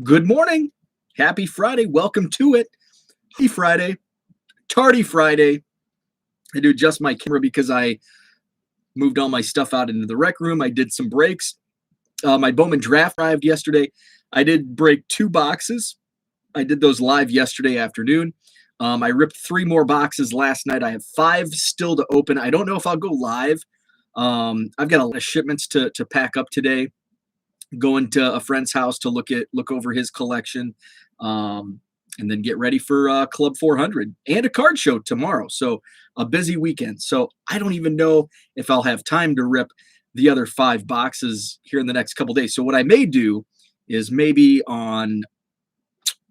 Good morning. Happy Friday. Welcome to it. Happy Friday. Tardy Friday. I do adjust my camera because I moved all my stuff out into the rec room. I did some breaks. My Bowman Draft arrived yesterday. I did break 2 boxes. I did those live yesterday afternoon. I ripped 3 more boxes last night. I have 5 still to open. I don't know if I'll go live. I've got a lot of shipments to pack up today. Going to a friend's house to look over his collection, and then get ready for Club 400 and a card show tomorrow. So a busy weekend. So I don't even know if I'll have time to rip the other 5 boxes here in the next couple days. So what I may do is maybe on,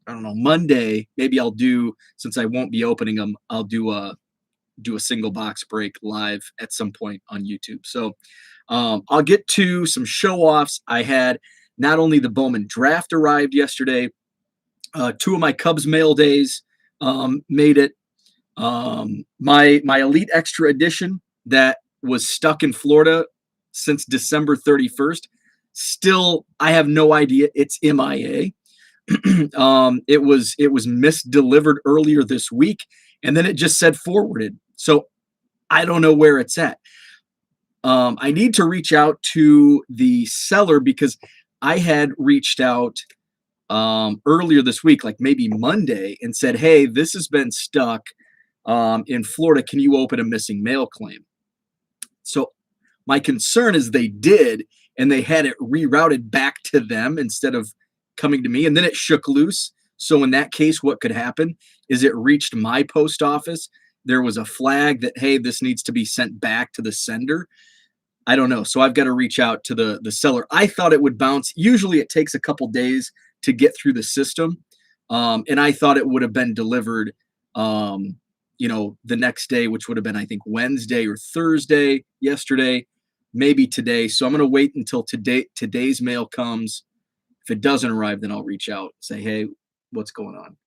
I don't know, Monday, maybe I'll do, since I won't be opening them, I'll do a single box break live at some point on YouTube. So I'll get to some show offs. I had not only the Bowman Draft arrived yesterday, 2 of my Cubs mail days made it. My Elite Extra Edition that was stuck in Florida since December 31st. Still, I have no idea. It's MIA. It was misdelivered earlier this week, and then it just said forwarded. So I don't know where it's at. I need to reach out to the seller because I had reached out earlier this week, like maybe Monday, and said, hey, this has been stuck in Florida. Can you open a missing mail claim? So my concern is they did, and they had it rerouted back to them instead of coming to me, and then it shook loose. So in that case, what could happen is it reached my post office. There was a flag that, hey, this needs to be sent back to the sender. I don't know. So I've got to reach out to the seller. I thought it would bounce. Usually it takes a couple days to get through the system. And I thought it would have been delivered, the next day, which would have been, I think, Wednesday or Thursday yesterday, maybe today. So I'm going to wait until today's mail comes. If it doesn't arrive, then I'll reach out, say, hey, what's going on?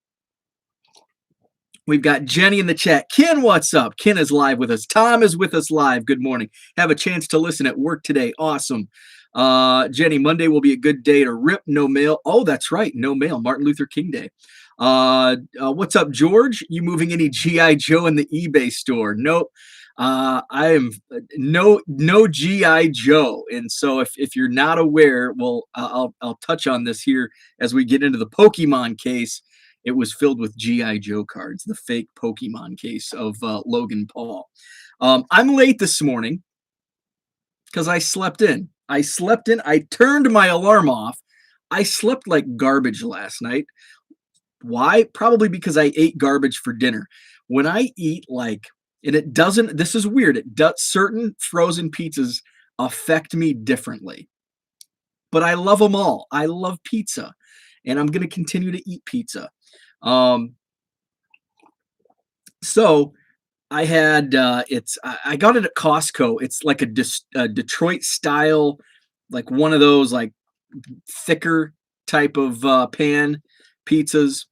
We've got Jenny in the chat. Ken, what's up? Ken is live with us. Tom is with us live. Good morning. Have a chance to listen at work today. Awesome. Jenny, Monday will be a good day to rip. No mail. Oh, that's right. No mail. Martin Luther King Day. What's up, George? You moving any G.I. Joe in the eBay store? Nope. I am no G.I. Joe. And so if you're not aware, well, I'll touch on this here as we get into the Pokemon case. It was filled with G.I. Joe cards, the fake Pokemon case of Logan Paul. I'm late this morning because I slept in. I turned my alarm off. I slept like garbage last night. Why? Probably because I ate garbage for dinner. When I eat and it doesn't, this is weird. Certain frozen pizzas affect me differently. But I love them all. I love pizza. And I'm going to continue to eat pizza. So I had, I got it at Costco. It's like a Detroit style, like one of those like thicker type of pan pizzas.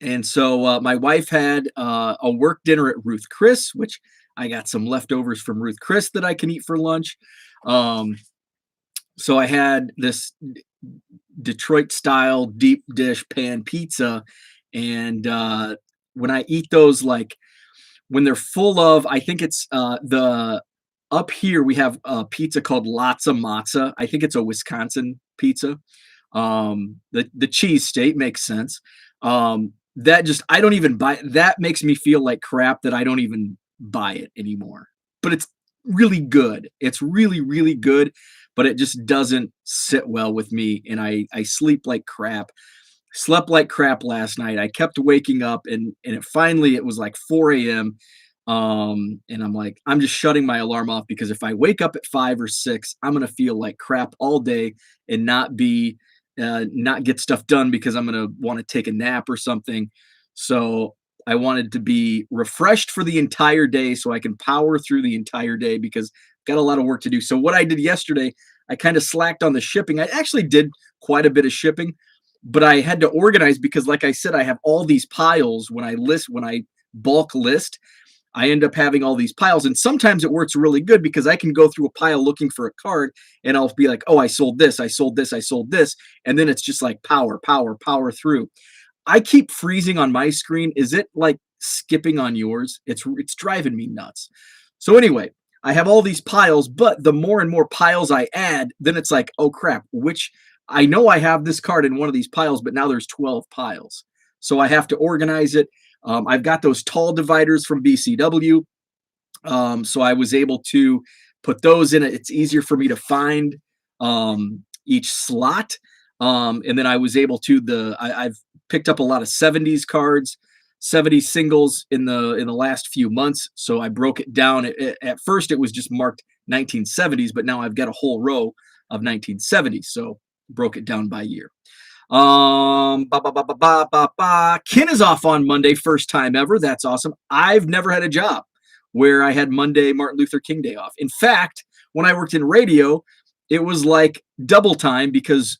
And so my wife had a work dinner at Ruth Chris, which I got some leftovers from Ruth Chris that I can eat for lunch. So I had this Detroit style deep dish pan pizza. And when I eat those, like when they're full of, I think it's up here, we have a pizza called Lots of Matza. I think it's a Wisconsin pizza. The cheese state makes sense. I don't even buy it. That makes me feel like crap that I don't even buy it anymore. But it's really good. It's really, really good, but it just doesn't sit well with me. And I sleep like crap. Slept like crap last night. I kept waking up and it was like 4 a.m. And I'm like, I'm just shutting my alarm off because if I wake up at 5 or 6, I'm going to feel like crap all day and not get stuff done because I'm going to want to take a nap or something. So I wanted to be refreshed for the entire day so I can power through the entire day because I've got a lot of work to do. So what I did yesterday, I kind of slacked on the shipping. I actually did quite a bit of shipping, but I had to organize because like I said, I have all these piles when I bulk list. I end up having all these piles. And sometimes it works really good because I can go through a pile looking for a card and I'll be like, oh, I sold this, I sold this, I sold this. And then it's just like power through. I keep freezing on my screen. Is it like skipping on yours? It's driving me nuts. So anyway, I have all these piles, but the more and more piles I add, then it's like, oh crap, which I know I have this card in one of these piles, but now there's 12 piles. So I have to organize it. I've got those tall dividers from BCW. So I was able to put those in it. It's easier for me to find each slot. And then I was able to I've picked up a lot of 70s cards, 70s singles in the last few months. So I broke it down. At first it was just marked 1970s, but now I've got a whole row of 1970s. So broke it down by year. Ken is off on Monday, first time ever. That's awesome. I've never had a job where I had Monday, Martin Luther King Day off. In fact, when I worked in radio, it was like double time because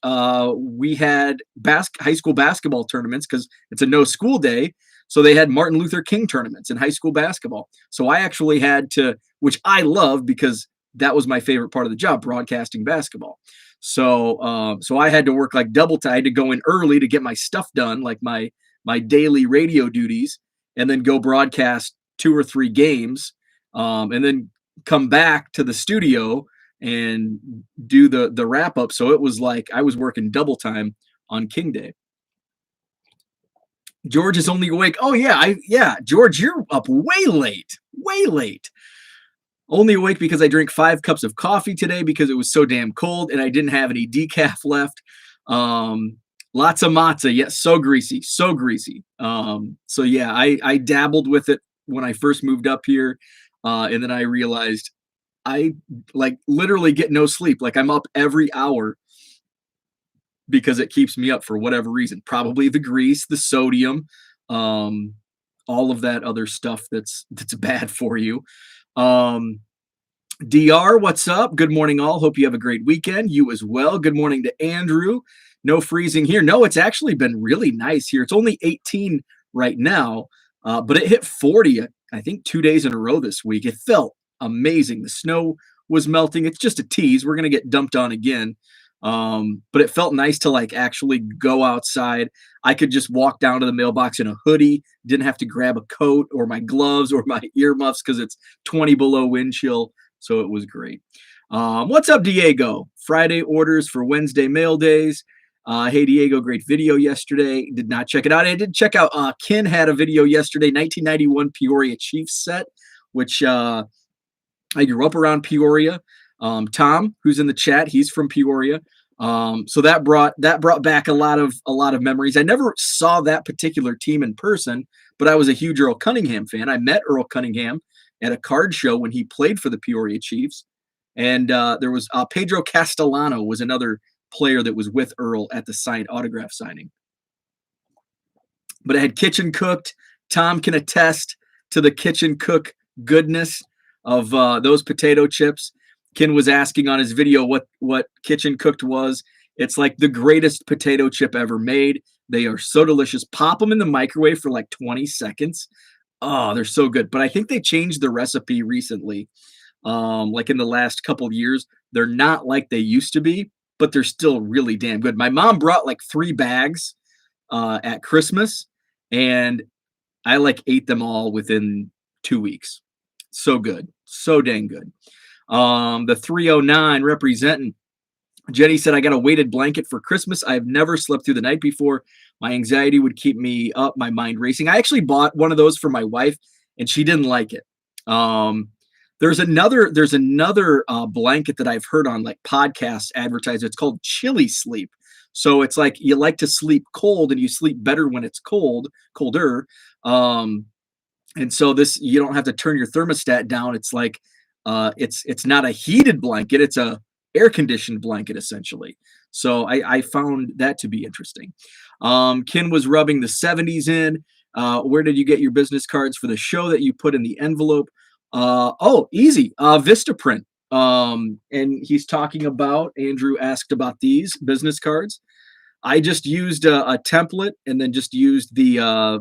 we had high school basketball tournaments because it's a no school day. So they had Martin Luther King tournaments in high school basketball. So I actually had to, which I love because that was my favorite part of the job, broadcasting basketball. So so I had to work like double time. I had to go in early to get my stuff done, like my daily radio duties, and then go broadcast 2 or 3 games, and then come back to the studio and do the wrap up. So it was like I was working double time on King Day. George is only awake. Oh yeah, George, you're up way late. Only awake because I drank 5 cups of coffee today because it was so damn cold and I didn't have any decaf left. Lots of matzah. Yes, so greasy. So yeah, I dabbled with it when I first moved up here. And then I realized I like literally get no sleep. Like I'm up every hour because it keeps me up for whatever reason. Probably the grease, the sodium, all of that other stuff that's bad for you. DR, what's up? Good morning, all. Hope you have a great weekend. You as well. Good morning to Andrew. No freezing here. No, it's actually been really nice here. It's only 18 right now, but it hit 40, I think, 2 days in a row this week. It felt amazing. The snow was melting. It's just a tease. We're going to get dumped on again. But it felt nice to like actually go outside. I could just walk down to the mailbox in a hoodie, didn't have to grab a coat or my gloves or my earmuffs because it's 20 below wind chill. So it was great. What's up, Diego? Friday orders for Wednesday mail days. Hey, Diego, great video yesterday. Did not check it out. I did check out Ken had a video yesterday, 1991 Peoria Chiefs set, which I grew up around Peoria. Tom, who's in the chat, he's from Peoria. So that brought back a lot of memories. I never saw that particular team in person, but I was a huge Earl Cunningham fan. I met Earl Cunningham at a card show when he played for the Peoria Chiefs. And there was Pedro Castellano was another player that was with Earl at the signed autograph signing. But I had kitchen cooked. Tom can attest to the kitchen cook goodness of those potato chips. Ken was asking on his video what kitchen cooked was. It's like the greatest potato chip ever made. They are so delicious. Pop them in the microwave for like 20 seconds. Oh, they're so good. But I think they changed the recipe recently. Like in the last couple of years, they're not like they used to be, but they're still really damn good. My mom brought like 3 bags at Christmas, and I like ate them all within 2 weeks. So good. So dang good. The 309 representing. Jenny said, I got a weighted blanket for Christmas. I've never slept through the night before. My anxiety would keep me up, my mind racing. I actually bought one of those for my wife, and she didn't like it. There's another blanket that I've heard on like podcasts advertised. It's called Chilly Sleep. So it's like you like to sleep cold, and you sleep better when it's colder. And so this, you don't have to turn your thermostat down. It's like it's not a heated blanket. It's a air-conditioned blanket, essentially. So I found that to be interesting. Ken was rubbing the 70s in. Where did you get your business cards for the show that you put in the envelope? Oh, easy. Vistaprint. And he's talking about, Andrew asked about these business cards. I just used a template and then just used a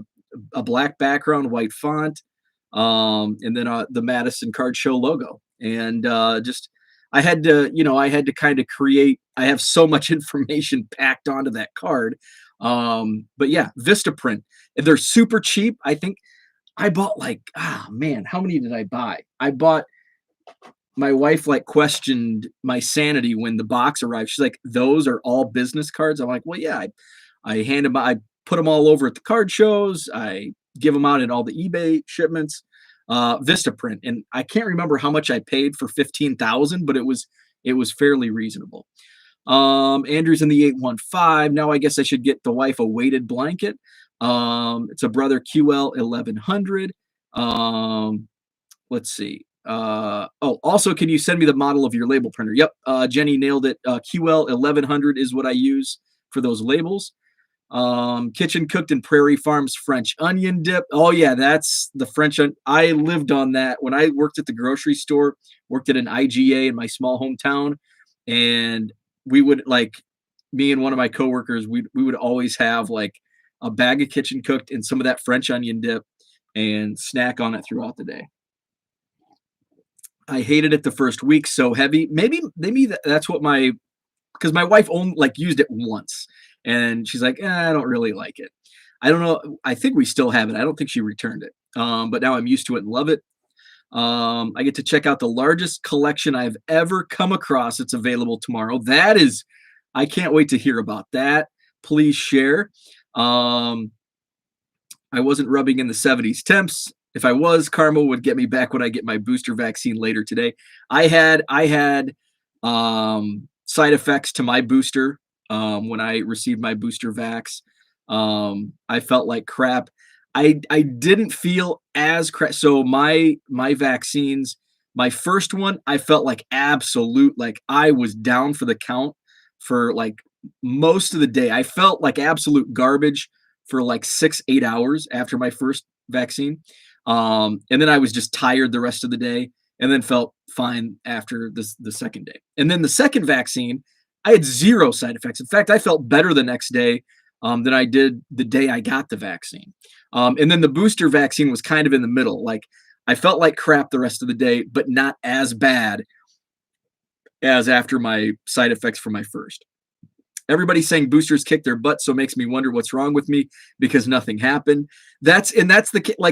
black background, white font. and then the Madison Card Show logo. And just I had to kind of create. I have so much information packed onto that card. But yeah, Vistaprint. They're super cheap. I think I bought man, how many did I buy? My wife questioned my sanity when the box arrived. She's like, "Those are all business cards." I'm like, "Well, yeah." I hand them. I put them all over at the card shows. I give them out at all the eBay shipments. Vistaprint, and I can't remember how much I paid for 15,000, but it was fairly reasonable. Andrew's in the 815. Now I guess I should get the wife a weighted blanket. It's a Brother QL 1100. Let's see. Also, can you send me the model of your label printer? Yep. Jenny nailed it. QL 1100 is what I use for those labels. Kitchen cooked in Prairie Farms French onion dip. Oh yeah, that's the French. I lived on that when I worked at the grocery store, worked at an IGA in my small hometown. And we would me and one of my coworkers, we would always have a bag of kitchen cooked and some of that French onion dip and snack on it throughout the day. I hated it the first week, so heavy. Maybe that's what because my wife only used it once, and she's like, I don't really like it. I don't know. I think we still have it. I don't think she returned it. But now I'm used to it and love it. I get to check out the largest collection I've ever come across. It's available tomorrow. I can't wait to hear about that. Please share. I wasn't rubbing in the 70s temps. If I was, karma would get me back when I get my booster vaccine later today. I had side effects to my booster when I received my booster vax. I felt like crap. I didn't feel as crap. So my vaccines, my first one, I felt like absolute, I was down for the count for most of the day. I felt like absolute garbage for 6-8 hours after my first vaccine. And then I was just tired the rest of the day, and then felt fine after the second day. And then the second vaccine, I had zero side effects. In fact, I felt better the next day than I did the day I got the vaccine. And then the booster vaccine was kind of in the middle. I felt like crap the rest of the day, but not as bad as after my side effects from my first. Everybody's saying boosters kick their butt, so it makes me wonder what's wrong with me because nothing happened. That's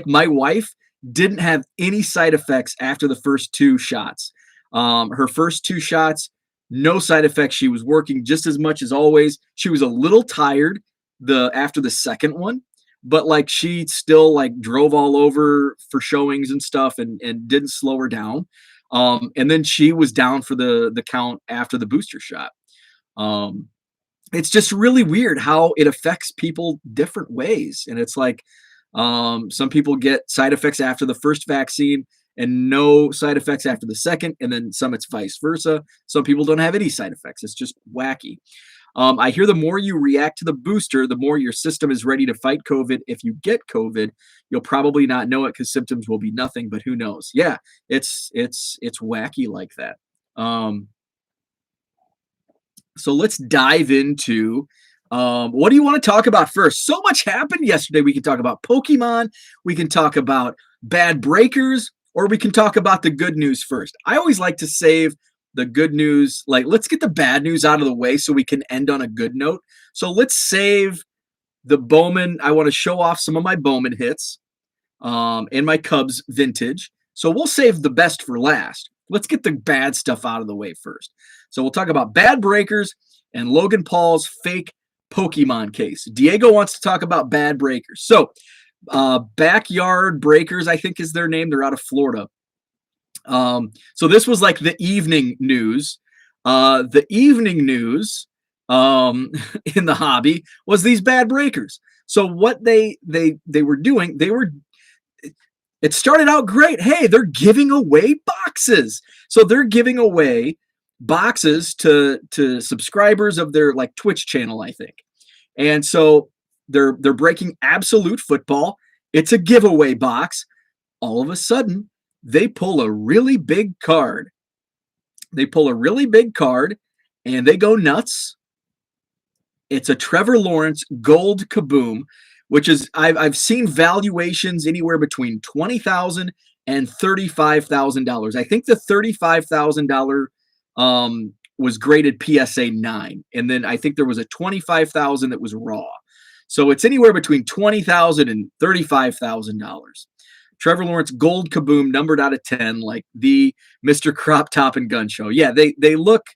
my wife didn't have any side effects after the first 2 shots. Her first 2 shots, no side effects. She was working just as much as always. She was a little tired after the second one, but she still drove all over for showings and stuff and didn't slow her down. And then she was down for the count after the booster shot. It's just really weird how it affects people different ways. And it's some people get side effects after the first vaccine and no side effects after the second. And then some it's vice versa. Some people don't have any side effects. It's just wacky. I hear the more you react to the booster, the more your system is ready to fight COVID. If you get COVID, you'll probably not know it because symptoms will be nothing, but who knows? Yeah, it's wacky like that. So let's dive into what do you want to talk about first? So much happened yesterday. We can talk about Pokemon. We can talk about bad breakers, or we can talk about the good news first. I always like to save the good news. Let's get the bad news out of the way so we can end on a good note. So let's save the Bowman. I want to show off some of my Bowman hits and my Cubs vintage. So we'll save the best for last. Let's get the bad stuff out of the way first. So we'll talk about bad breakers and Logan Paul's fake Pokemon case. Diego wants to talk about bad breakers. So Backyard Breakers, I think is their name. They're out of Florida. So this was the evening news. The evening news in the hobby was these bad breakers. So what they were doing, it started out great. Hey, they're giving away boxes. So they're giving away boxes to subscribers of their Twitch channel, I think. And so they're breaking Absolute Football. It's a giveaway box. All of a sudden, they pull a really big card. And they go nuts. It's a Trevor Lawrence Gold Kaboom, which is I've seen valuations anywhere between $20,000 and $35,000. I think the $35,000 was graded PSA 9, and then I think there was a $25,000 that was raw. So it's anywhere between $20,000 and $35,000. Trevor Lawrence Gold Kaboom, numbered out of 10, like the Mr. Crop Top and Gun Show. Yeah, they look.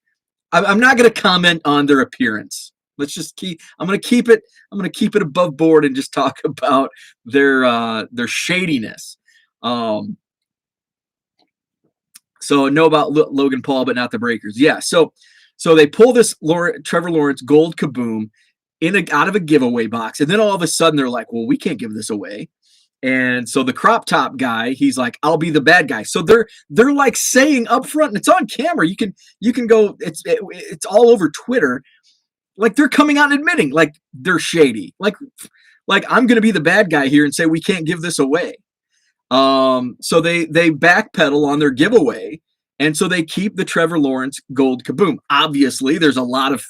I'm not going to comment on their appearance. Let's just keep. I'm going to keep it above board and just talk about their shadiness. So know about Logan Paul, but not the Breakers. Yeah. So they pull this Trevor Lawrence Gold Kaboom out of a giveaway box, and then all of a sudden they're like, "Well, we can't give this away." And so the crop top guy, he's like, "I'll be the bad guy." So they're like saying up front, and it's on camera. You can go. It's all over Twitter. Like they're coming out and admitting, like they're shady. Like I'm gonna be the bad guy here and say we can't give this away. So they backpedal on their giveaway, and so they keep the Trevor Lawrence Gold Kaboom. Obviously, there's a lot of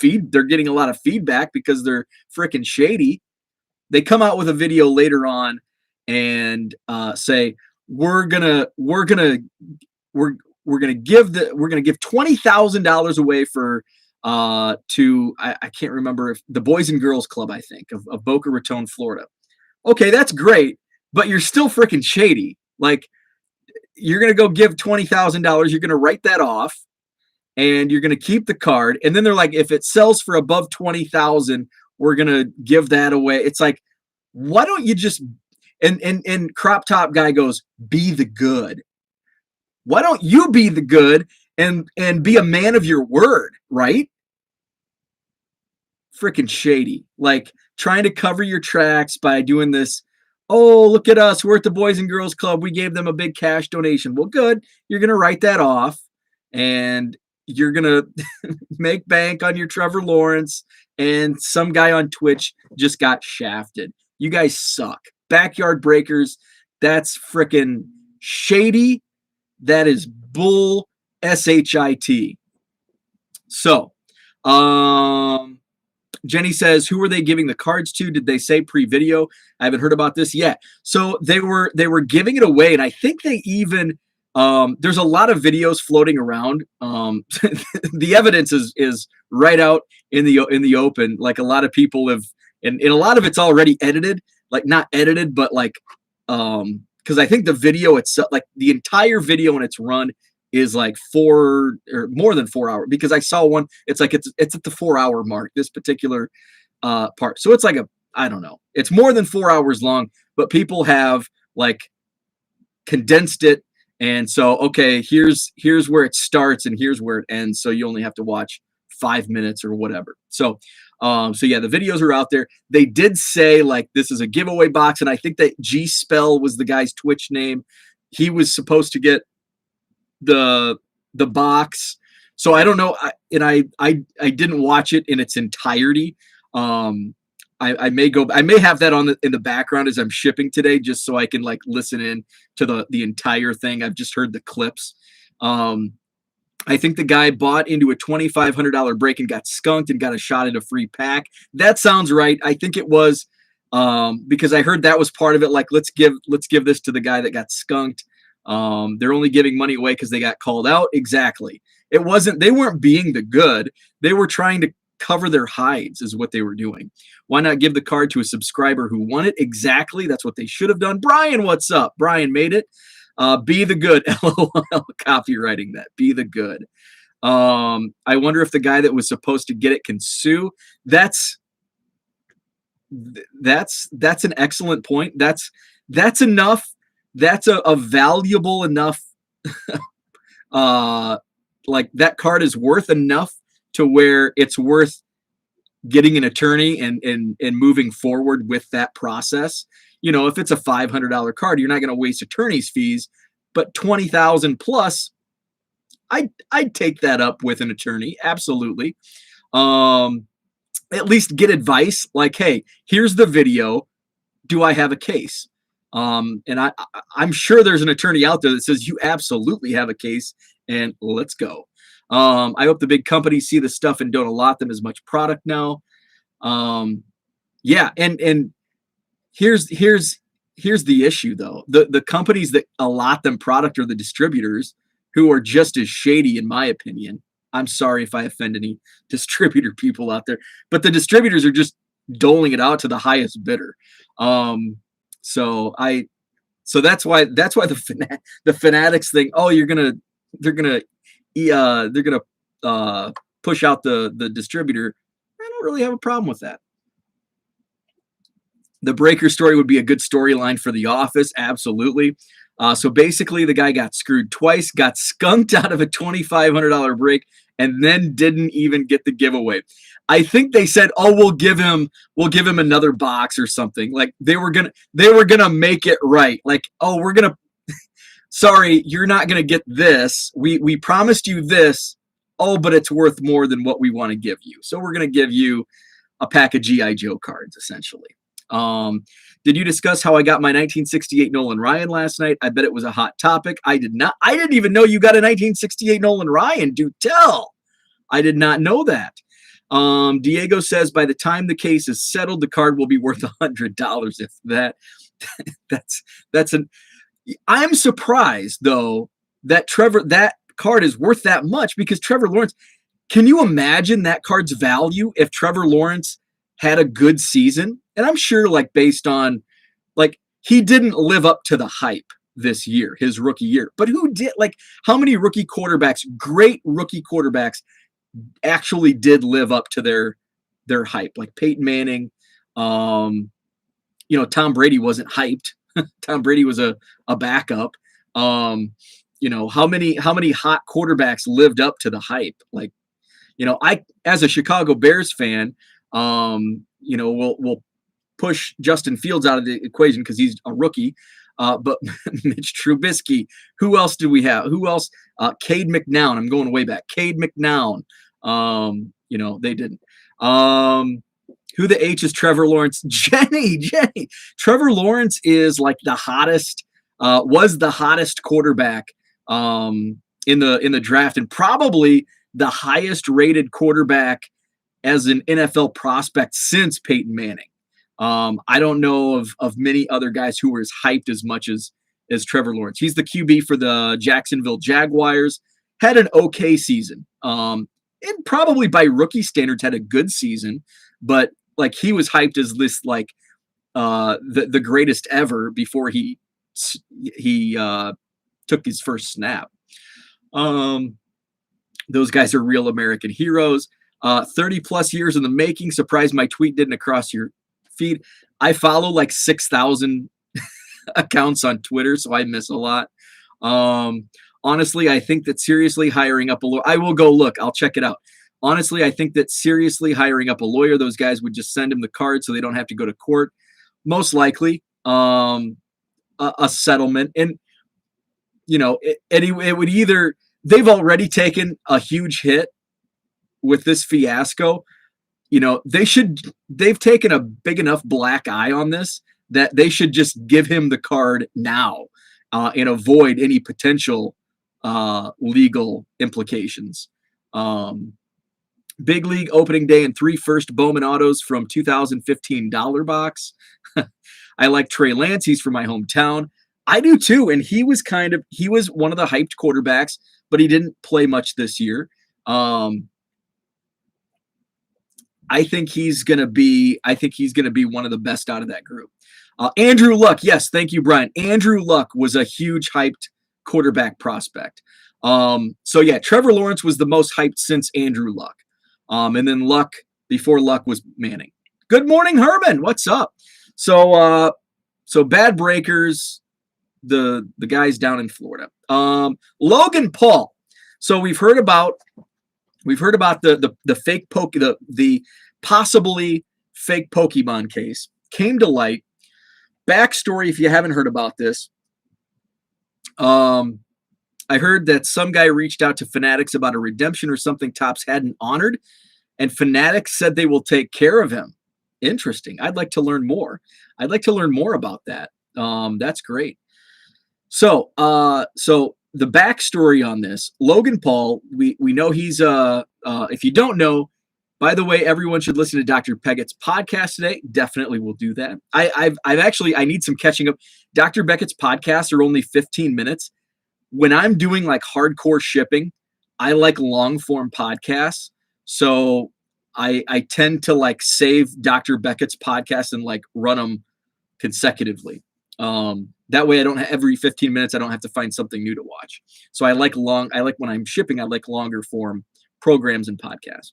they're getting a lot of feedback because they're freaking shady. They come out with a video later on and say we're gonna give $20,000 away for to I can't remember if the Boys and Girls Club, I think, of Boca Raton, Florida. Okay, that's great, but you're still freaking shady. Like you're gonna go give $20,000, you're gonna write that off, and you're gonna keep the card, and then they're like, if it sells for above 20,000. We're gonna give that away. It's like, why don't you just and crop top guy goes, be the good. Why don't you be the good and be a man of your word, right? Freaking shady. Like trying to cover your tracks by doing this. Oh, look at us. We're at the Boys and Girls Club. We gave them a big cash donation. Well, good. You're gonna write that off, and you're gonna make bank on your Trevor Lawrence. And some guy on Twitch just got shafted. You guys suck. Backyard Breakers, that's freaking shady. That is bull shit. So, Jenny says, who were they giving the cards to? Did they say pre-video? I haven't heard about this yet. So they were giving it away, and I think they even there's a lot of videos floating around. The evidence is right out in the open. Like a lot of people have, and a lot of it's already edited, like not edited, but like because I think the video itself, like the entire video when it's run is like 4 or more than 4 hours, because I saw one, it's like it's at the 4 hour mark, this particular part. So it's like I don't know, it's more than 4 hours long, but people have like condensed it. And so, okay, here's where it starts and here's where it ends. So you only have to watch 5 minutes or whatever. So yeah, the videos are out there. They did say like this is a giveaway box, and I think that G Spell was the guy's Twitch name. He was supposed to get the box. So I don't know. I didn't watch it in its entirety. I may have that on in the background as I'm shipping today, just so I can like listen in to the entire thing. I've just heard the clips. I think the guy bought into a $2,500 break and got skunked and got a shot at a free pack. That sounds right. I think it was because I heard that was part of it. Like, let's give this to the guy that got skunked. They're only giving money away because they got called out. Exactly. They weren't being the good. They were trying to cover their hides is what they were doing. Why not give the card to a subscriber who won it? Exactly. That's what they should have done. Brian, what's up? Brian made it. Be the good. LOL. Copywriting that. Be the good. I wonder if the guy that was supposed to get it can sue. That's an excellent point. That's enough. That's a valuable enough. Like that card is worth enough to where it's worth getting an attorney and moving forward with that process. You know, if it's a $500 card, you're not going to waste attorney's fees, but 20,000 plus, I'd take that up with an attorney. Absolutely. At least get advice like, hey, here's the video. Do I have a case? And I'm sure there's an attorney out there that says you absolutely have a case, and let's go. I hope the big companies see the stuff and don't allot them as much product now. Yeah, and here's the issue though. The companies that allot them product are the distributors, who are just as shady in my opinion. I'm sorry if I offend any distributor people out there, but the distributors are just doling it out to the highest bidder. Um, so I so the Fanatics thing. Oh, they're gonna push out the distributor. I don't really have a problem with that. The Breaker story would be a good storyline for The Office, absolutely. So basically, the guy got screwed twice, got skunked out of a $2,500 break, and then didn't even get the giveaway. I think they said, "Oh, we'll give him another box or something." Like they were gonna make it right. Like, "Oh, we're gonna sorry, you're not gonna get this. We promised you this. Oh, but it's worth more than what we want to give you. So we're gonna give you a pack of GI Joe cards, essentially." Um, did you discuss how I got my 1968 Nolan Ryan last night? I bet it was a hot topic. I did not. I didn't even know you got a 1968 Nolan Ryan. Do tell. I did not know that. Diego says by the time the case is settled, the card will be worth $100. If that, that's an. I'm surprised though that that card is worth that much, because Trevor Lawrence. Can you imagine that card's value if Trevor Lawrence had a good season? And I'm sure, like, based on, like, he didn't live up to the hype this year, his rookie year. But who did? Like, how many rookie quarterbacks, great rookie quarterbacks, actually did live up to their hype? Like Peyton Manning. Tom Brady wasn't hyped. Tom Brady was a backup. How many hot quarterbacks lived up to the hype? Like, I, as a Chicago Bears fan, we'll push Justin Fields out of the equation because he's a rookie. But Mitch Trubisky, who else did we have? Who else? Cade McNown. I'm going way back. Cade McNown. They didn't. Who the H is Trevor Lawrence? Jenny. Trevor Lawrence is like the hottest, was the hottest quarterback in the draft, and probably the highest rated quarterback as an NFL prospect since Peyton Manning. I don't know of many other guys who were as hyped as much as Trevor Lawrence. He's the QB for the Jacksonville Jaguars. Had an okay season. And probably by rookie standards had a good season, but like he was hyped as this like the greatest ever before he took his first snap. Those guys are real American heroes. 30 plus years in the making. Surprised my tweet didn't cross your feed. I follow like 6,000 accounts on Twitter, so I miss a lot. Honestly, I think that seriously hiring up a lawyer, I will go look. I'll check it out. Honestly, I think that seriously hiring up a lawyer, those guys would just send him the card so they don't have to go to court. Most likely, a settlement. And, it would either, they've already taken a huge hit with this fiasco. They've taken a big enough black eye on this that they should just give him the card now and avoid any potential legal implications. Big League opening day and 3 first Bowman autos from 2015 dollar box. I like Trey Lance. He's from my hometown. I do too. And he was one of the hyped quarterbacks, but he didn't play much this year. I think he's going to be one of the best out of that group. Andrew Luck. Yes. Thank you, Brian. Andrew Luck was a huge hyped quarterback prospect. So yeah, Trevor Lawrence was the most hyped since Andrew Luck. And then before Luck was Manning. Good morning, Herman. What's up? So Bad Breakers, the guys down in Florida. Logan Paul. So we've heard about the fake the possibly fake Pokemon case came to light. Backstory, if you haven't heard about this, I heard that some guy reached out to Fanatics about a redemption or something Topps hadn't honored, and Fanatics said they will take care of him. Interesting. I'd like to learn more. I'd like to learn more about that. That's great. So the backstory on this, Logan Paul, we know he's if you don't know, By the way, everyone should listen to Dr. Beckett's podcast today. Definitely will do that. I need some catching up. Dr. Beckett's podcasts are only 15 minutes. When I'm doing like hardcore shipping, I like long form podcasts. So I tend to like save Dr. Beckett's podcast and like run them consecutively. That way I don't have every 15 minutes, I don't have to find something new to watch. So I like when I'm shipping, I like longer form programs and podcasts.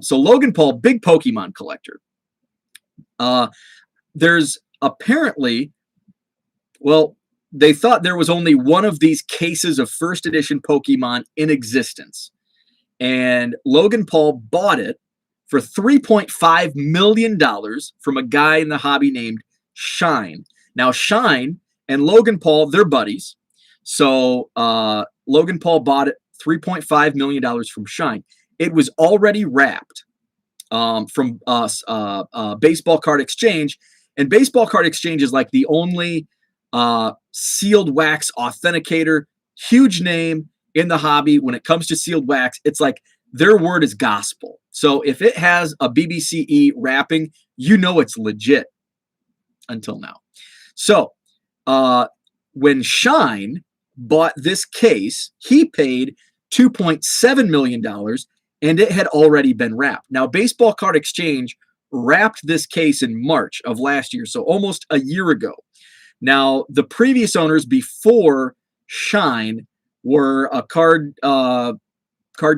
So Logan Paul, big Pokemon collector. There's apparently, well, they thought there was only one of these cases of first edition Pokemon in existence. And Logan Paul bought it for $3.5 million from a guy in the hobby named Shine. Now, Shine and Logan Paul, they're buddies. So Logan Paul bought it $3.5 million from Shine. It was already wrapped from Baseball Card Exchange. And Baseball Card Exchange is like the only sealed wax authenticator, huge name in the hobby. When it comes to sealed wax, it's like their word is gospel. So if it has a BBCE wrapping, you know it's legit until now. So when Shine bought this case, he paid $2.7 million and it had already been wrapped. Now, Baseball Card Exchange wrapped this case in March of last year, so almost a year ago. Now, the previous owners before Shine were a card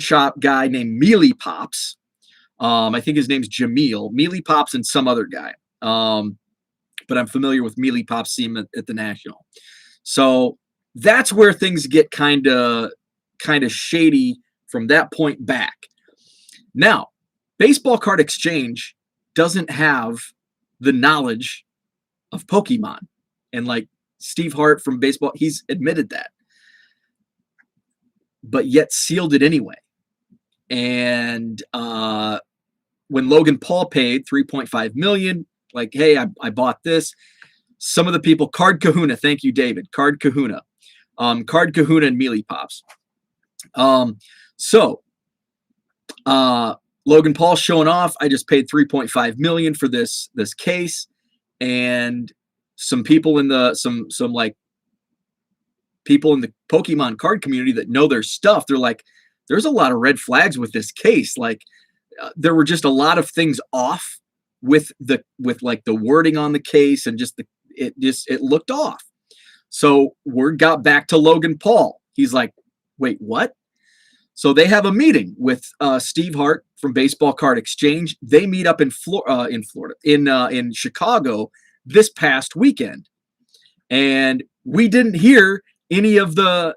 shop guy named Mealy Pops. I think his name's Jameel. Mealy Pops and some other guy. But I'm familiar with Mealy Pops, see him at the National. So that's where things get kind of shady from that point back. Now, Baseball Card Exchange doesn't have the knowledge of Pokemon. And like Steve Hart from baseball, he's admitted that. But yet sealed it anyway. And when Logan Paul paid $3.5 million, like, hey, I bought this. Some of the people, Card Kahuna, thank you, David. Card Kahuna. Card Kahuna and Mealy Pops. Logan Paul showing off. I just paid $3.5 million for this case. And some people in the people in the Pokemon card community that know their stuff, they're like, there's a lot of red flags with this case. Like there were just a lot of things off with like the wording on the case and it looked off. So word got back to Logan Paul. He's like, wait, what? So they have a meeting with Steve Hart from Baseball Card Exchange. They meet up in Chicago this past weekend, and we didn't hear any of the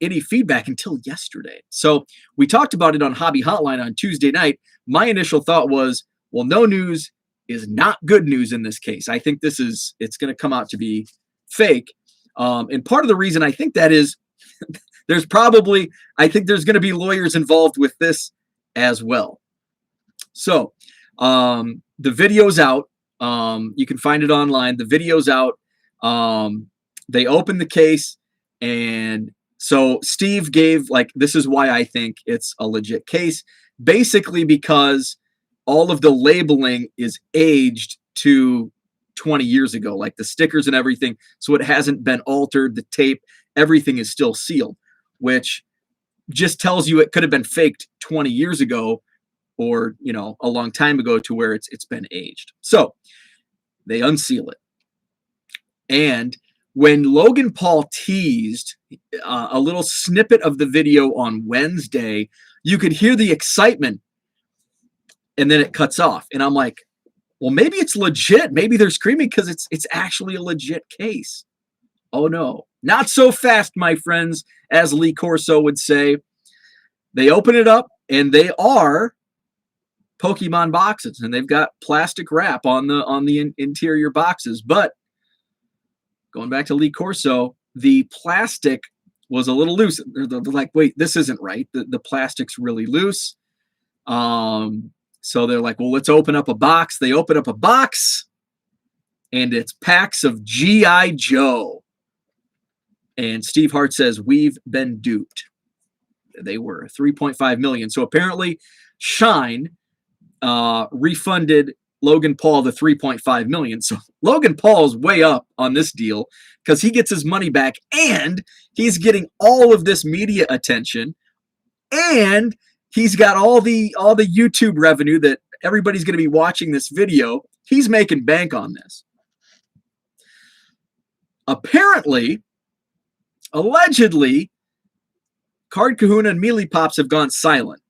any feedback until yesterday. So we talked about it on Hobby Hotline on Tuesday night. My initial thought was, well, no news is not good news in this case. I think it's going to come out to be fake. And part of the reason I think that is I think there's going to be lawyers involved with this as well. So the video's out. You can find it online. The video's out. They opened the case, and so Steve gave, like, this is why I think it's a legit case, basically because all of the labeling is aged to 20 years ago, like the stickers and everything. So it hasn't been altered. The tape, everything is still sealed, which just tells you it could have been faked 20 years ago or, a long time ago to where it's been aged. So they unseal it. And when Logan Paul teased a little snippet of the video on Wednesday, you could hear the excitement and then it cuts off. And I'm like, well, maybe it's legit. Maybe they're screaming because it's actually a legit case. Oh, no. Not so fast, my friends, as Lee Corso would say. They open it up, and they are Pokemon boxes, and they've got plastic wrap on the interior boxes. But going back to Lee Corso, the plastic was a little loose. They're like, wait, this isn't right. The plastic's really loose. So they're like, well, let's open up a box. They open up a box, and it's packs of G.I. Joe. And Steve Hart says, we've been duped. They were $3.5 million. So apparently Shine refunded Logan Paul the $3.5 million. So Logan Paul's way up on this deal because he gets his money back and he's getting all of this media attention and he's got all the YouTube revenue that everybody's going to be watching this video. He's making bank on this. Apparently, allegedly, Card Kahuna and Mealy Pops have gone silent.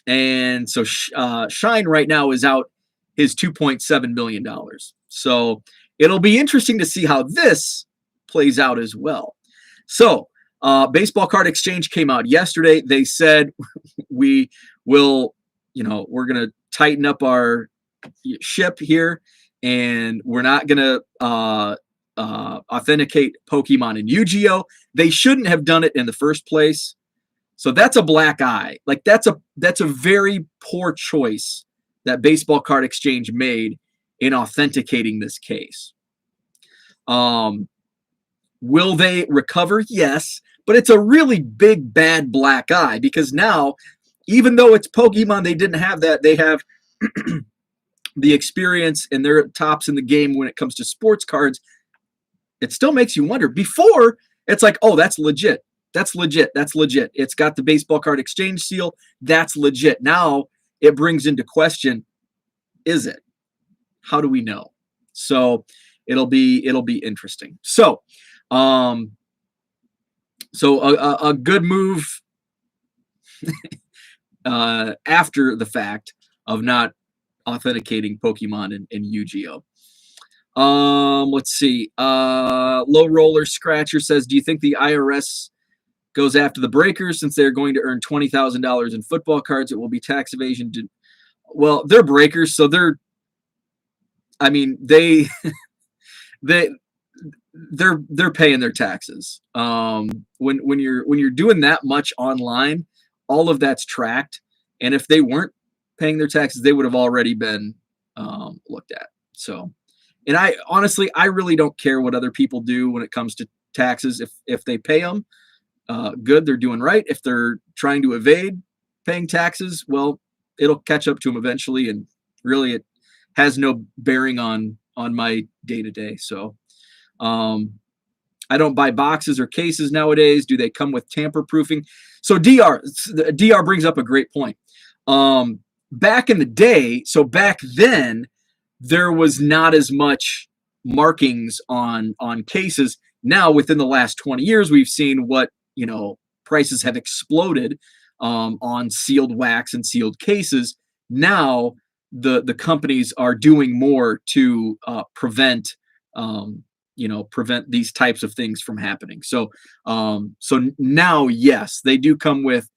And so Shine right now is out his $2.7 million. So it'll be interesting to see how this plays out as well. So Baseball Card Exchange came out yesterday. They said we will, we're going to tighten up our ship here, and we're not going to authenticate Pokemon and Yu-Gi-Oh! They shouldn't have done it in the first place. So that's a black eye. Like that's a very poor choice that Baseball Card Exchange made in authenticating this case. Will they recover? Yes, but it's a really big bad black eye because now, even though it's Pokemon, they didn't have that. They have the experience and they're tops in the game when it comes to sports cards. It still makes you wonder. Before, it's like, oh, that's legit. That's legit. That's legit. It's got the Baseball Card Exchange seal. That's legit. Now it brings into question, is it? How do we know? So it'll be interesting. So, a good move after the fact of not authenticating Pokemon and Yu-Gi-Oh! Let's see. Low Roller Scratcher says, do you think the IRS goes after the breakers since they're going to earn $20,000 in football cards? It will be tax evasion. Well, they're breakers, so they're paying their taxes. When you're doing that much online, all of that's tracked, and if they weren't paying their taxes, they would have already been looked at. So, and I honestly really don't care what other people do when it comes to taxes. If they pay them, good, they're doing right. If they're trying to evade paying taxes, well, it'll catch up to them eventually, and really it has no bearing on my day-to-day. So I don't buy boxes or cases nowadays. Do they come with tamper-proofing? So DR brings up a great point. Back in the day, so back then, there was not as much markings on cases. Now, within the last 20 years, we've seen what, prices have exploded on sealed wax and sealed cases. Now, the companies are doing more to prevent these types of things from happening. So now, yes, they do come with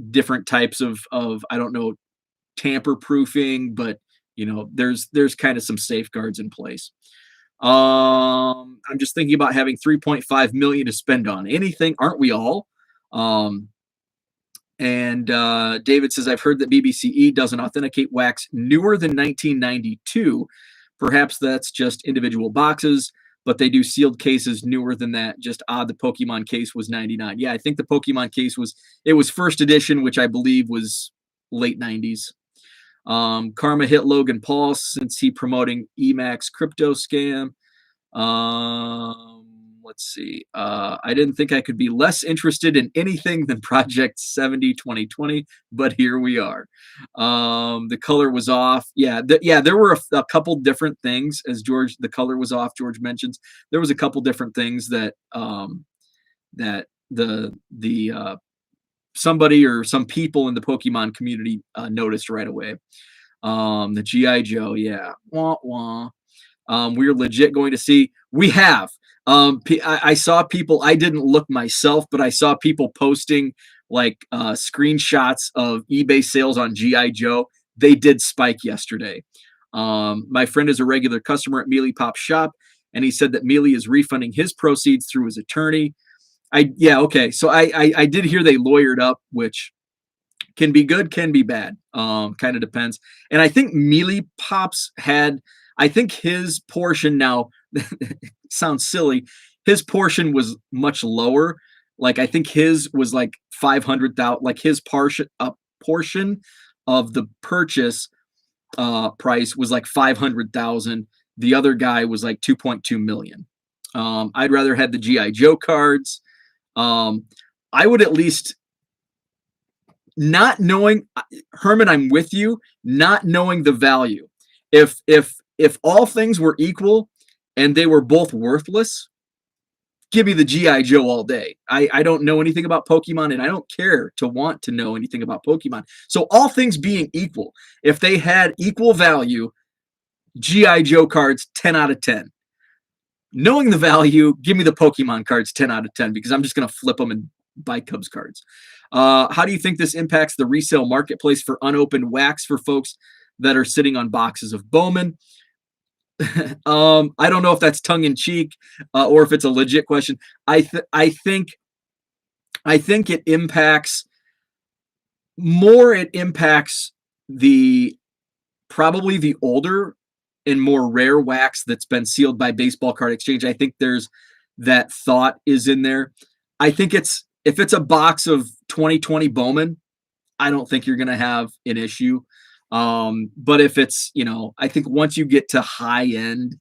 different types of I don't know, tamper proofing, but there's kind of some safeguards in place. I'm just thinking about having $3.5 million to spend on anything, aren't we all? And David says, I've heard that BBCE doesn't authenticate wax newer than 1992. Perhaps that's just individual boxes, but they do sealed cases newer than that. Just odd, the Pokemon case was 99. Yeah, I think the Pokemon case was first edition, which I believe was late 90s. Karma hit Logan Paul since he promoting Emacs crypto scam. Let's see. I didn't think I could be less interested in anything than Project 70 2020, but here we are. The color was off. Yeah, there were a couple different things, as the color was off. George mentions there was a couple different things that somebody or some people in the Pokemon community noticed right away. The G.I. Joe, yeah. Wah, wah. We're legit going to see. We have. I saw people, I didn't look myself, but I saw people posting like screenshots of eBay sales on G.I. Joe. They did spike yesterday. My friend is a regular customer at Mealy Pop's shop, and he said that Mealy is refunding his proceeds through his attorney. Okay. So I did hear they lawyered up, which can be good, can be bad. Kind of depends. And I think Mealy Pops I think his portion now sounds silly. His portion was much lower. Like I think his was like 500,000. Like his portion portion of the purchase price was like 500,000. The other guy was like 2.2 million. I'd rather have the GI Joe cards. I would at least, not knowing, Herman, I'm with you, not knowing the value. If all things were equal and they were both worthless, give me the GI Joe all day. I don't know anything about Pokemon, and I don't care to want to know anything about Pokemon. So all things being equal, if they had equal value, GI Joe cards 10 out of 10. Knowing the value, give me the Pokemon cards 10 out of 10, because I'm just going to flip them and buy Cubs cards. How do you think this impacts the resale marketplace for unopened wax for folks that are sitting on boxes of Bowman? I don't know if that's tongue in cheek or if it's a legit question. I think it impacts more. It impacts probably the older and more rare wax that's been sealed by Baseball Card Exchange. I think there's that thought is in there. I think if it's a box of 2020 Bowman, I don't think you're going to have an issue. But if it's, I think once you get to high end,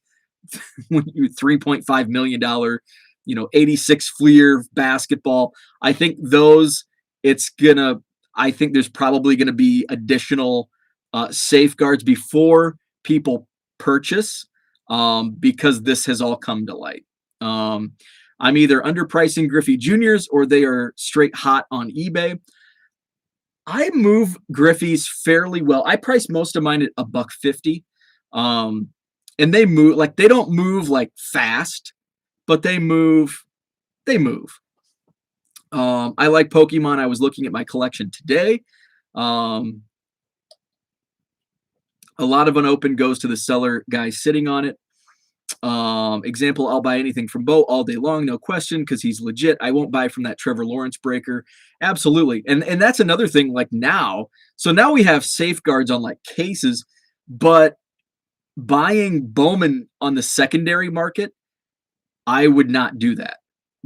when you $3.5 million, 86 Fleer basketball, I think I think there's probably going to be additional safeguards before people purchase, because this has all come to light. I'm either underpricing Griffey Juniors or they are straight hot on eBay. I move Griffey's fairly well. I price most of mine at $150. And they move, like, they don't move like fast, but they move. I like Pokemon. I was looking at my collection today. A lot of unopened goes to the seller guy sitting on it. Example, I'll buy anything from Bo all day long, no question, because he's legit. I won't buy from that Trevor Lawrence breaker. Absolutely. And that's another thing, like now. So now we have safeguards on like cases, but buying Bowman on the secondary market, I would not do that,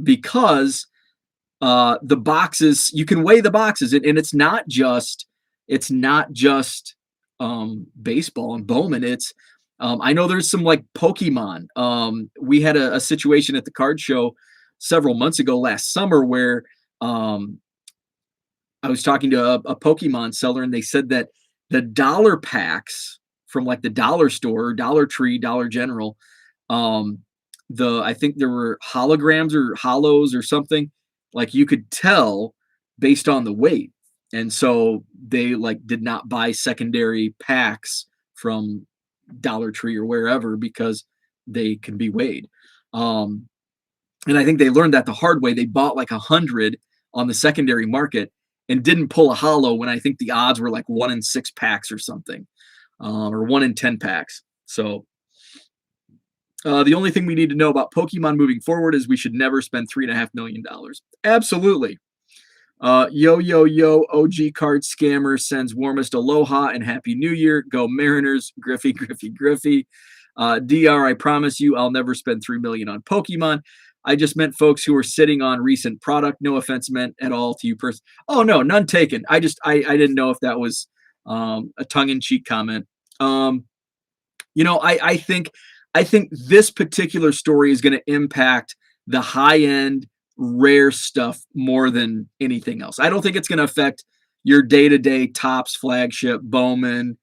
because the boxes, you can weigh the boxes, and it's not just baseball and Bowman. It's I know there's some like Pokemon. We had a situation at the card show several months ago last summer where I was talking to a Pokemon seller, and they said that the dollar packs from like the dollar store, Dollar Tree, Dollar General, I think there were holograms or hollows or something, like you could tell based on the weight. And so they like did not buy secondary packs from Dollar Tree or wherever because they can be weighed. And I think they learned that the hard way. They bought like 100 on the secondary market and didn't pull a hollow when I think the odds were like 1 in 6 packs or something, or 1 in 10 packs. So the only thing we need to know about Pokemon moving forward is we should never spend $3.5 million. Absolutely. Yo, OG card scammer sends warmest aloha and happy new year. Go Mariners. Griffey. DR, I promise you I'll never spend $3 million on Pokemon. I just meant folks who are sitting on recent product. No offense meant at all to you person. Oh no, none taken. I didn't know if that was a tongue-in-cheek comment. I think this particular story is going to impact the high-end rare stuff more than anything else. I don't think it's going to affect your day-to-day Topps flagship, Bowman,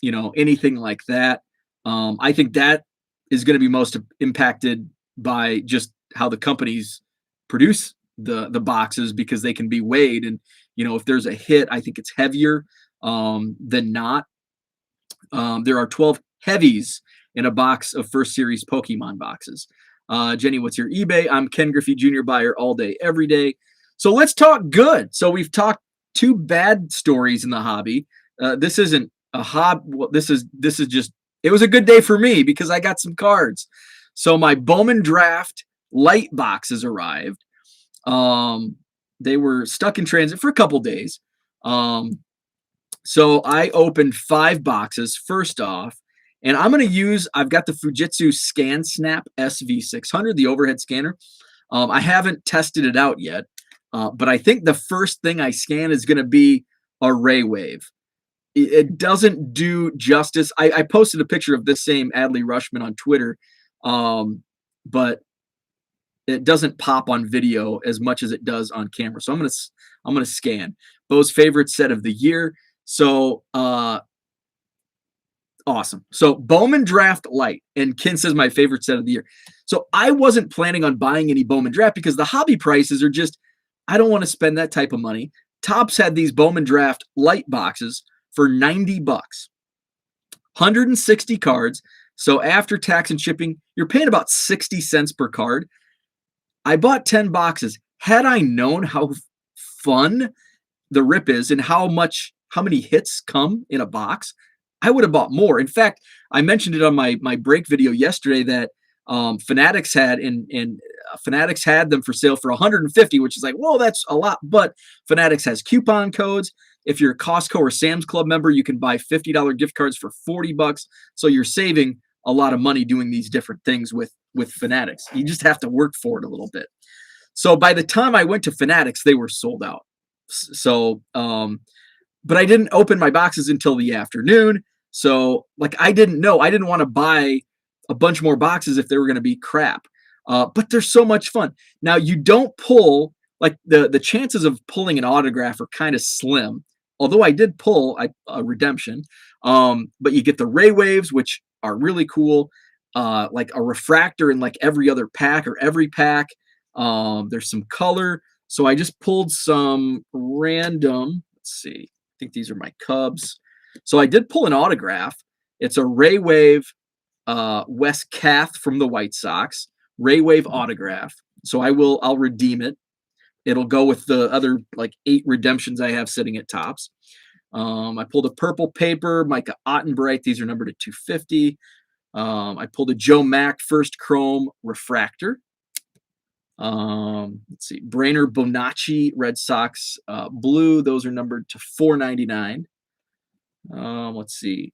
anything like that. I think that is going to be most impacted by just how the companies produce the boxes, because they can be weighed. And, if there's a hit, I think it's heavier than not. There are 12 heavies in a box of first series Pokemon boxes. Jenny, what's your eBay? I'm Ken Griffey Jr. buyer all day, every day. So let's talk good. So we've talked 2 bad stories in the hobby. This isn't a hobby. Well, this is just, it was a good day for me because I got some cards. So my Bowman Draft light boxes arrived. They were stuck in transit for a couple days. So I opened 5 boxes first off. And I've got the Fujitsu ScanSnap SV600, the overhead scanner. I haven't tested it out yet, but I think the first thing I scan is going to be a Ray Wave. It doesn't do justice. I posted a picture of this same Adley Rushman on Twitter, but it doesn't pop on video as much as it does on camera. So I'm gonna scan Bo's favorite set of the year. So awesome. So Bowman Draft Light, and Ken says my favorite set of the year. So I wasn't planning on buying any Bowman Draft because the hobby prices are just, I don't want to spend that type of money. Topps had these Bowman Draft Light boxes for $90, 160 cards. So after tax and shipping, you're paying about 60 cents per card. I bought 10 boxes. Had I known how fun the rip is and how many hits come in a box, I would have bought more. In fact, I mentioned it on my break video yesterday that Fanatics had, and Fanatics had them for sale for 150, which is like, whoa, that's a lot. But Fanatics has coupon codes. If you're a Costco or Sam's Club member, you can buy $50 gift cards for $40. So you're saving a lot of money doing these different things with Fanatics. You just have to work for it a little bit. So by the time I went to Fanatics, they were sold out. So, but I didn't open my boxes until the afternoon. So like, I didn't want to buy a bunch more boxes if they were going to be crap. But they're so much fun. Now you don't pull, like the chances of pulling an autograph are kind of slim. Although I did pull a redemption. But you get the Ray Waves, which are really cool. Like a refractor in like every other pack or every pack. There's some color. So I just pulled some random, let's see. I think these are my Cubs. So I did pull an autograph. It's a Ray Wave, Wes Kath from the White Sox, Ray Wave autograph. So I'll redeem it. It'll go with the other like 8 redemptions I have sitting at Topps. I pulled a purple paper, Micah Ottenbright. These are numbered at 250. I pulled a Joe Mack first chrome refractor. Let's see, Brainer Bonacci Red Sox blue. Those are numbered to 499. Let's see,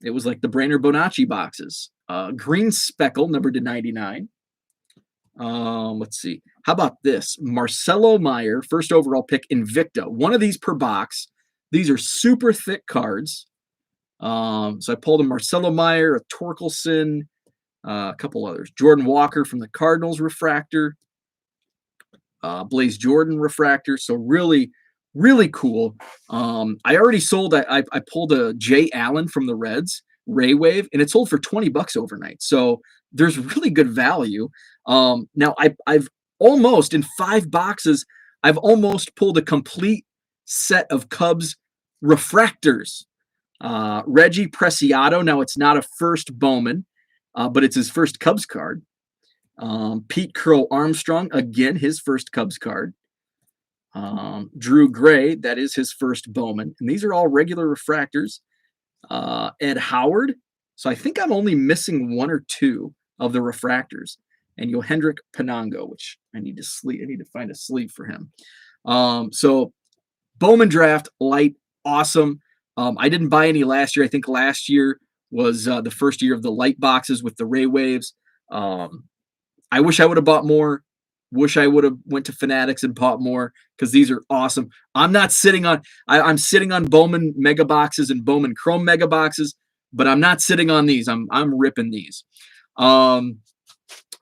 it was like the Brainer Bonacci boxes. Green Speckle numbered to 99. Let's see, how about this Marcelo Meyer first overall pick Invicta, one of these per box. These are super thick cards. So I pulled a Marcelo Meyer, a Torkelson, a couple others, Jordan Walker from the Cardinals refractor, Blaze Jordan refractor. So really, really cool. I already sold, I pulled a Jay Allen from the Reds Ray Wave, and it sold for $20 overnight. So there's really good value. Now I've almost, in 5 boxes, I've almost pulled a complete set of Cubs refractors. Reggie Preciado. Now it's not a first Bowman, but it's his first Cubs card. Pete Crow Armstrong, again, his first Cubs card. Drew Gray, that is his first Bowman. And these are all regular refractors. Ed Howard. So I think I'm only missing 1 or 2 of the refractors. And Yohendrick Panango, which I need to find a sleeve for him. So Bowman Draft Light, awesome. I didn't buy any last year. I think last year was the first year of the light boxes with the Ray Waves. I wish I would have bought more. Wish I would have went to Fanatics and bought more because these are awesome. I'm not sitting on, I'm sitting on Bowman mega boxes and Bowman Chrome mega boxes, but I'm not sitting on these. I'm ripping these.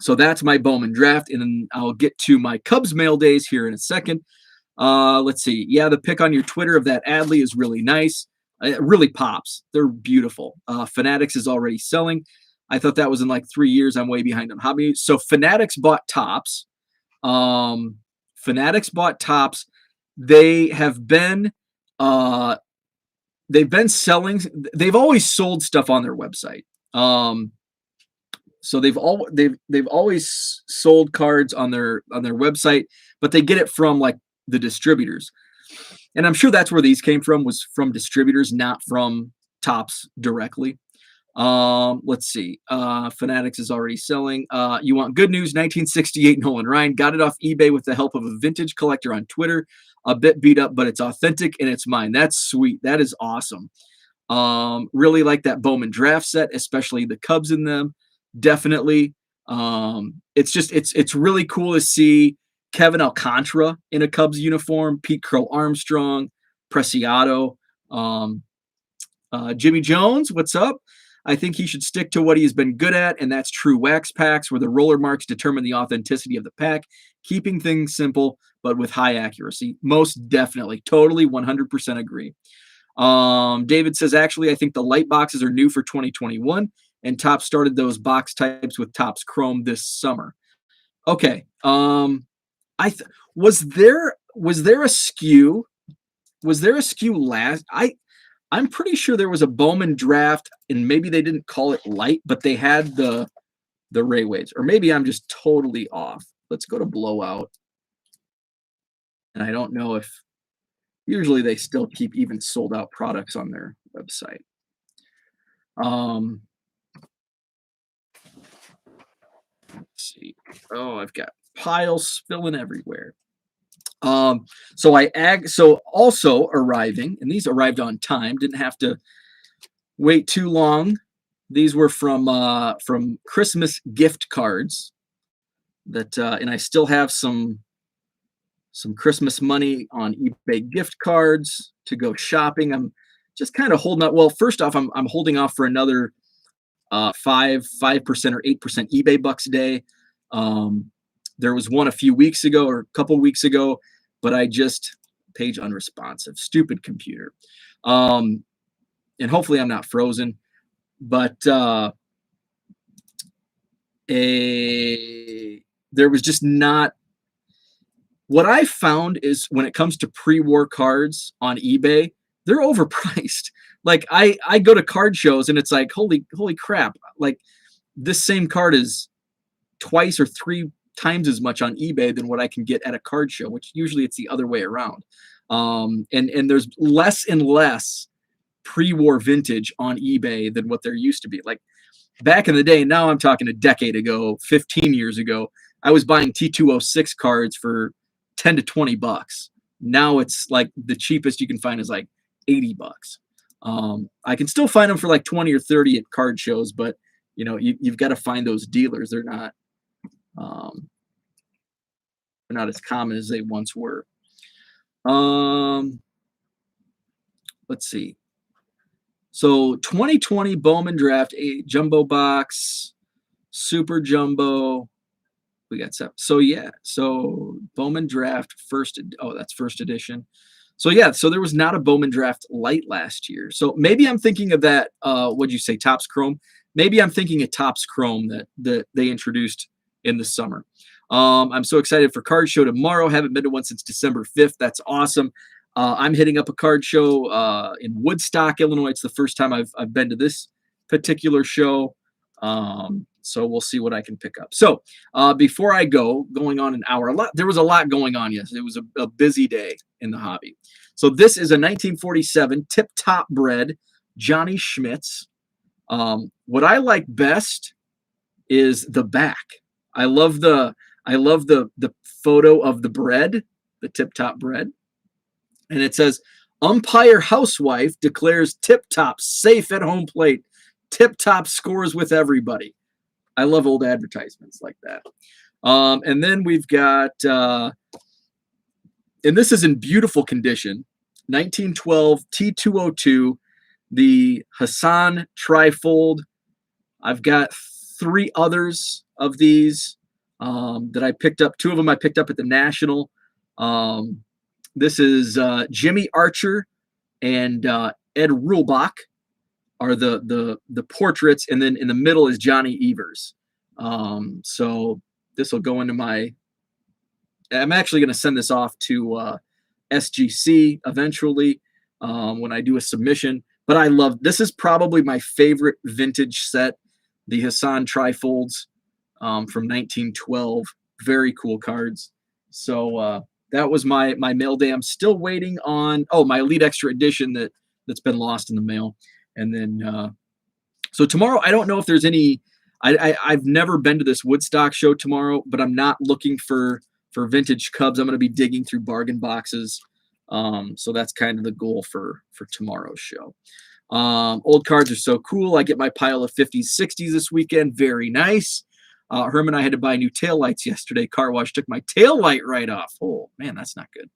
So that's my Bowman Draft, and then I'll get to my Cubs mail days here in a second. Let's see. Yeah, the pick on your Twitter of that Adley is really nice. It really pops. They're beautiful. Fanatics is already selling. I thought that was in like 3 years. I'm way behind on hobby. So Fanatics bought Topps. Fanatics bought Topps. They have been selling. They've always sold stuff on their website. So they've always sold cards on their website, but they get it from like the distributors. And I'm sure that's where these came from, was from distributors, not from Topps directly. Let's see. Fanatics is already selling. You want good news? 1968 Nolan Ryan. Got it off eBay with the help of a vintage collector on Twitter. A bit beat up, but it's authentic and it's mine. That's sweet. That is awesome. Really like that Bowman Draft set, especially the Cubs in them. Definitely. It's really cool to see Kevin Alcantara in a Cubs uniform, Pete Crow Armstrong, Preciado. Jimmy Jones, what's up? I think he should stick to what he's been good at, and that's true wax packs, where the roller marks determine the authenticity of the pack, keeping things simple but with high accuracy. Most definitely. Totally 100% agree. David says, actually, I think the light boxes are new for 2021, and Topps started those box types with Topps Chrome this summer. Okay. Was there a skew? Was there a skew last? I'm pretty sure there was a Bowman Draft, and maybe they didn't call it light, but they had the Ray Waves, or maybe I'm just totally off. Let's go to Blowout. And I don't know if usually they still keep even sold out products on their website. Let's see. Oh, I've got piles spilling everywhere. So also arriving, and these arrived on time, didn't have to wait too long. These were from Christmas gift cards that, and I still have some Christmas money on eBay gift cards to go shopping. I'm just kind of holding up. Well, first off, I'm holding off for another 5% or 8% eBay bucks a day. There was one a few weeks ago or a couple weeks ago, but I just page unresponsive, stupid computer. And hopefully I'm not frozen, but there was just not. What I found is when it comes to pre-war cards on eBay, they're overpriced. Like I go to card shows and it's like, holy crap. Like this same card is twice or 3 times as much on eBay than what I can get at a card show, which usually it's the other way around. And there's less and less pre-war vintage on eBay than what there used to be. Like back in the day, now I'm talking a decade ago, 15 years ago, I was buying T206 cards for 10 to 20 bucks. Now it's like the cheapest you can find is like 80 bucks. I can still find them for like 20 or 30 at card shows, but you know, you've got to find those dealers. They're not as common as they once were. Let's see. So 2020 Bowman Draft, a jumbo box, super jumbo. We got 7. So yeah, so Bowman Draft that's first edition. So yeah, so there was not a Bowman Draft light last year. So maybe I'm thinking of that. What'd you say, Topps Chrome? Maybe I'm thinking of Topps Chrome that they introduced in the summer. I'm so excited for card show tomorrow. Haven't been to one since December 5th. That's awesome. I'm hitting up a card show in Woodstock, Illinois. It's the first time I've been to this particular show. So we'll see what I can pick up. So before I going on an hour, there was a lot going on. Yes, it was a busy day in the hobby. So this is a 1947 Tip Top Bread Johnny Schmitz. What I like best is the back. I love the photo of the bread, the Tip Top bread, and it says, "Umpire housewife declares Tip Top safe at home plate. Tip Top scores with everybody." I love old advertisements like that. And then we've got, and this is in beautiful condition, 1912 T202, the Hassan Trifold. I've got 3 others of these that I picked up. 2 of them I picked up at the National. This is Jimmy Archer and Ed Rulbach are the portraits, and then in the middle is Johnny Evers. So this will go into I'm actually going to send this off to SGC eventually when I do a submission. But this is probably my favorite vintage set, the Hassan Trifolds from 1912. Very cool cards. So that was my Mailday. I'm still waiting on my Elite Extra Edition that's been lost in the mail. And then, so tomorrow, I don't know if there's any, I've never been to this Woodstock show tomorrow, but I'm not looking for vintage Cubs. I'm going to be digging through bargain boxes. So that's kind of the goal for tomorrow's show. Old cards are so cool. I get my pile of 50s, 60s this weekend. Very nice. Herman, I had to buy new taillights yesterday. Car wash took my tail light right off. Oh man, that's not good.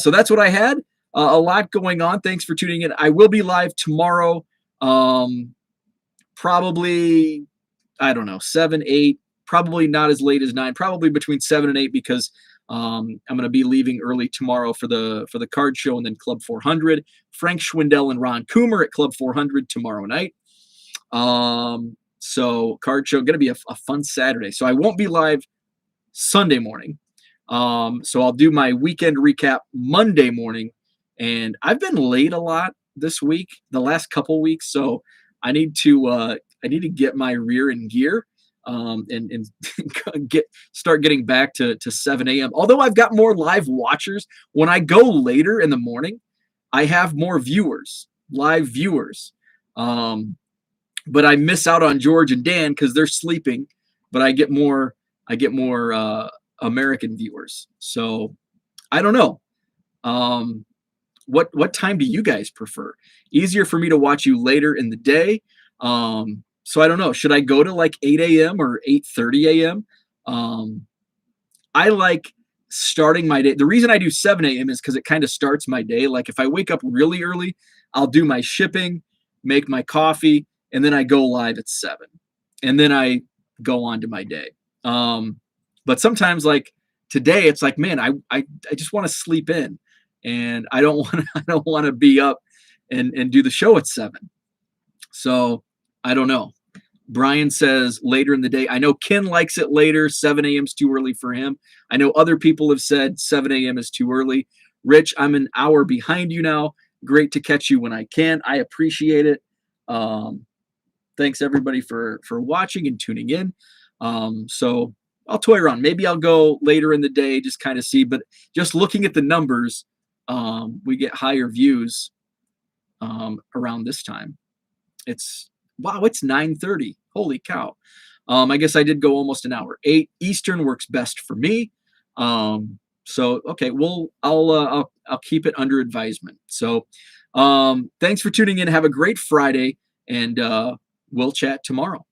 So that's what I had. a lot going on. Thanks for tuning in. I will be live tomorrow. Probably, I don't know, 7, 8, probably not as late as 9, probably between 7 and 8 because I'm going to be leaving early tomorrow for the card show and then Club 400. Frank Schwindel and Ron Coomer at Club 400 tomorrow night. So card show, going to be a fun Saturday. So I won't be live Sunday morning. So I'll do my weekend recap Monday morning. And I've been late a lot this week, the last couple weeks. So I need to get my rear in gear and start getting back to 7 a.m. Although I've got more live watchers, when I go later in the morning, I have more viewers, live viewers. But I miss out on George and Dan because they're sleeping. But I get more American viewers. So I don't know. What time do you guys prefer? Easier for me to watch you later in the day. So I don't know. Should I go to like 8 a.m. or 8:30 a.m.? I like starting my day. The reason I do 7 a.m. is because it kind of starts my day. Like if I wake up really early, I'll do my shipping, make my coffee, and then I go live at 7. And then I go on to my day. But sometimes like today, it's like, man, I just want to sleep in. And I don't want to be up and do the show at 7. So I don't know. Brian says later in the day. I know Ken likes it later. 7 a.m. is too early for him. I know other people have said 7 a.m. is too early. Rich, I'm an hour behind you now. Great to catch you when I can. I appreciate it. Thanks everybody for watching and tuning in. So I'll toy around. Maybe I'll go later in the day, just kind of see. But just looking at the numbers, we get higher views around this time. It's 9:30. Holy cow. I guess I did go almost an hour. 8 Eastern works best for me. So okay, well, I'll keep it under advisement. So thanks for tuning in. Have a great Friday, and we'll chat tomorrow.